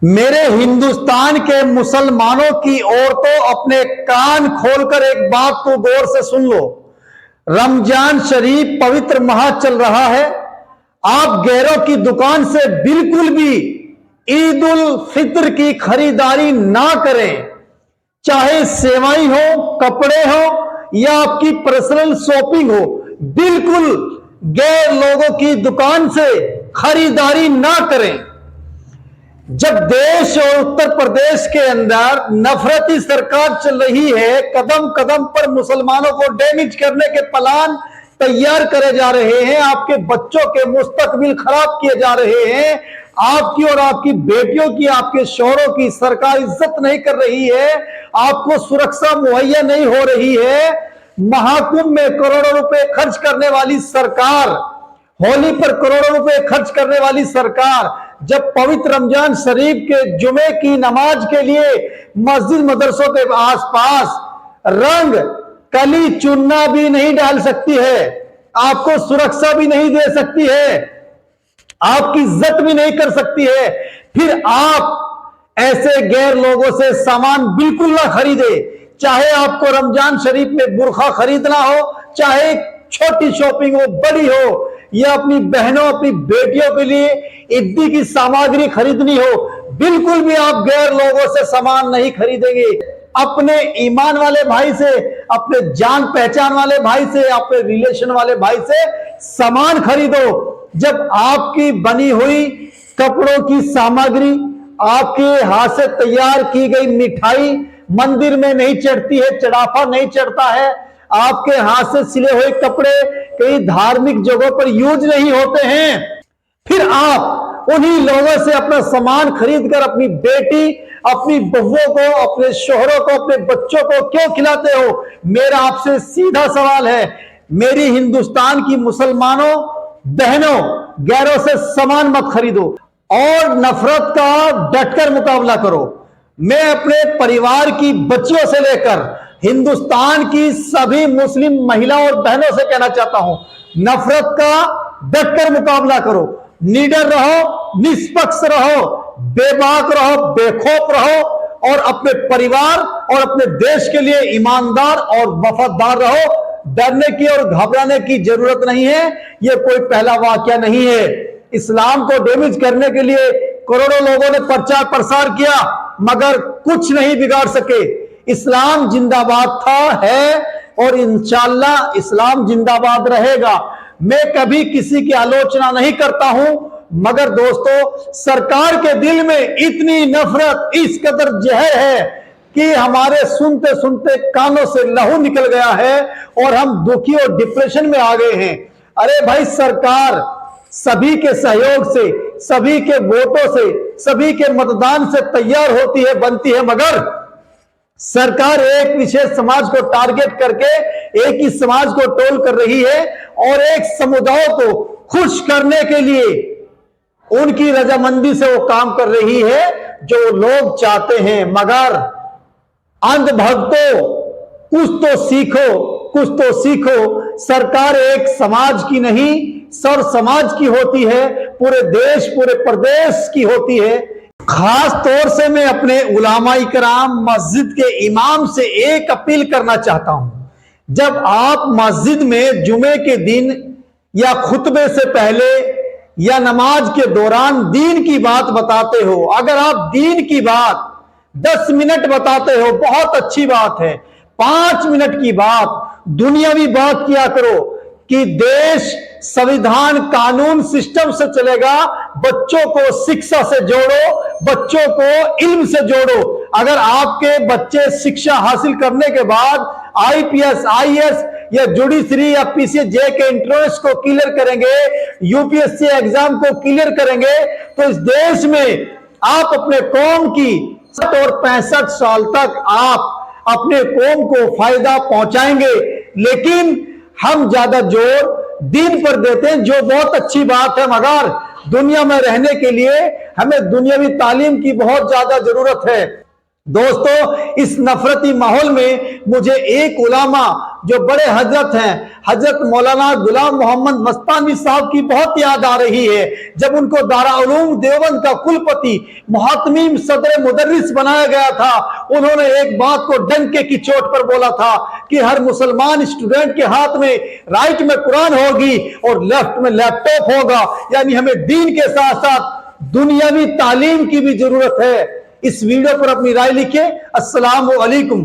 मेरे हिंदुस्तान के मुसलमानों की औरतों, अपने कान खोलकर एक बात तो गौर से सुन लो। रमजान शरीफ पवित्र माह चल रहा है। आप गैरों की दुकान से बिल्कुल भी ईद उल फित्र की खरीदारी ना करें। चाहे सेवाई हो, कपड़े हो या आपकी पर्सनल शॉपिंग हो, बिल्कुल गैर लोगों की दुकान से खरीदारी ना करें। जब देश और उत्तर प्रदेश के अंदर नफरती सरकार चल रही है, कदम कदम पर मुसलमानों को डैमेज करने के प्लान तैयार करे जा रहे हैं, आपके बच्चों के मुस्तकबिल खराब किए जा रहे हैं, आपकी और आपकी बेटियों की, आपके शौहरों की सरकार इज्जत नहीं कर रही है, आपको सुरक्षा मुहैया नहीं हो रही है, महाकुंभ में करोड़ों रुपए खर्च करने वाली सरकार, होली पर करोड़ों रुपए खर्च करने वाली सरकार, जब पवित्र रमजान शरीफ के जुमे की नमाज के लिए मस्जिद मदरसों के आसपास रंग कली चुनना भी नहीं डाल सकती है, आपको सुरक्षा भी नहीं दे सकती है, आपकी इज्जत भी नहीं कर सकती है, फिर आप ऐसे गैर लोगों से सामान बिल्कुल ना खरीदे। चाहे आपको रमजान शरीफ में बुरखा खरीदना हो, चाहे छोटी शॉपिंग हो, बड़ी हो, या अपनी बहनों, अपनी बेटियों के लिए ईदी की सामग्री खरीदनी हो, बिल्कुल भी आप गैर लोगों से सामान नहीं खरीदेंगे। अपने ईमान वाले भाई से, अपने जान पहचान वाले भाई से, अपने रिलेशन वाले भाई से सामान खरीदो। जब आपकी बनी हुई कपड़ों की सामग्री, आपके हाथ से तैयार की गई मिठाई मंदिर में नहीं चढ़ती है, चढ़ापा नहीं चढ़ता है, आपके हाथ से सिले हुए कपड़े कई धार्मिक जगहों पर यूज नहीं होते हैं, फिर आप उन्हीं लोगों से अपना सामान खरीदकर अपनी बेटी, अपनी बहुओं को, अपने शोहरों को, अपने बच्चों को क्यों खिलाते हो? मेरा आपसे सीधा सवाल है। मेरी हिंदुस्तान की मुसलमानों बहनों, गैरों से सामान मत खरीदो और नफरत का डटकर मुकाबला करो। मैं अपने परिवार की बच्चियों से लेकर हिंदुस्तान की सभी मुस्लिम महिलाओं और बहनों से कहना चाहता हूं, नफरत का डटकर मुकाबला करो, निडर रहो, निष्पक्ष रहो, बेबाक रहो, बेखौफ रहो और अपने परिवार और अपने देश के लिए ईमानदार और वफादार रहो। डरने की और घबराने की जरूरत नहीं है। यह कोई पहला वाकया नहीं है। इस्लाम को डैमेज करने के लिए करोड़ों लोगों ने प्रचार प्रसार किया, मगर कुछ नहीं बिगाड़ सके। इस्लाम जिंदाबाद था, है और इंशाअल्लाह इस्लाम जिंदाबाद रहेगा। मैं कभी किसी की आलोचना नहीं करता हूं, मगर दोस्तों, सरकार के दिल में इतनी नफरत, इस कदर जहर है कि हमारे सुनते सुनते कानों से लहू निकल गया है और हम दुखी और डिप्रेशन में आ गए हैं। अरे भाई, सरकार सभी के सहयोग से, सभी के वोटों से, सभी के मतदान से तैयार होती है, बनती है, मगर सरकार एक विशेष समाज को टारगेट करके एक ही समाज को ट्रोल कर रही है और एक समुदाय को खुश करने के लिए उनकी रजामंदी से वो काम कर रही है जो लोग चाहते हैं। मगर अंधभक्तों, कुछ तो सीखो, कुछ तो सीखो। सरकार एक समाज की नहीं, सर्व समाज की होती है, पूरे देश, पूरे प्रदेश की होती है। खास तौर से मैं अपने उलामा इकराम, मस्जिद के इमाम से एक अपील करना चाहता हूं। जब आप मस्जिद में जुमे के दिन या खुतबे से पहले या नमाज के दौरान दीन की बात बताते हो, अगर आप दीन की बात 10 मिनट बताते हो, बहुत अच्छी बात है। 5 मिनट की बात, दुनियावी बात किया करो कि देश संविधान, कानून, सिस्टम से चलेगा। बच्चों को शिक्षा से जोड़ो, बच्चों को इल्म से जोड़ो। अगर आपके बच्चे शिक्षा हासिल करने के बाद आईपीएस, आईएएस या जुडिशरी या पीसीजे के एंट्रेंस को क्लियर करेंगे, यूपीएससी एग्जाम को क्लियर करेंगे, तो इस देश में आप अपने कौम की 60 और 65 साल तक आप अपने कौम को फायदा पहुंचाएंगे। लेकिन हम ज्यादा जोर दीन पर देते हैं, जो बहुत अच्छी बात है, मगर दुनिया में रहने के लिए हमें दुनियावी तालीम की बहुत ज्यादा जरूरत है। दोस्तों, इस नफरती माहौल में मुझे एक उलामा जो बड़े हजरत हैं, हजरत मौलाना गुलाम मोहम्मद मस्तानी साहब की बहुत याद आ रही है। जब उनको दारा उलूम देवबंद का कुलपति मुहतमीम सदर मुदर्रिस बनाया गया था, उन्होंने एक बात को डंके की चोट पर बोला था कि हर मुसलमान स्टूडेंट के हाथ में राइट में कुरान होगी और लेफ्ट में लैपटॉप होगा। यानी हमें दीन के साथ साथ दुनियावी तालीम की भी जरूरत है। इस वीडियो पर अपनी राय लिखिए। अस्सलाम वालेकुम।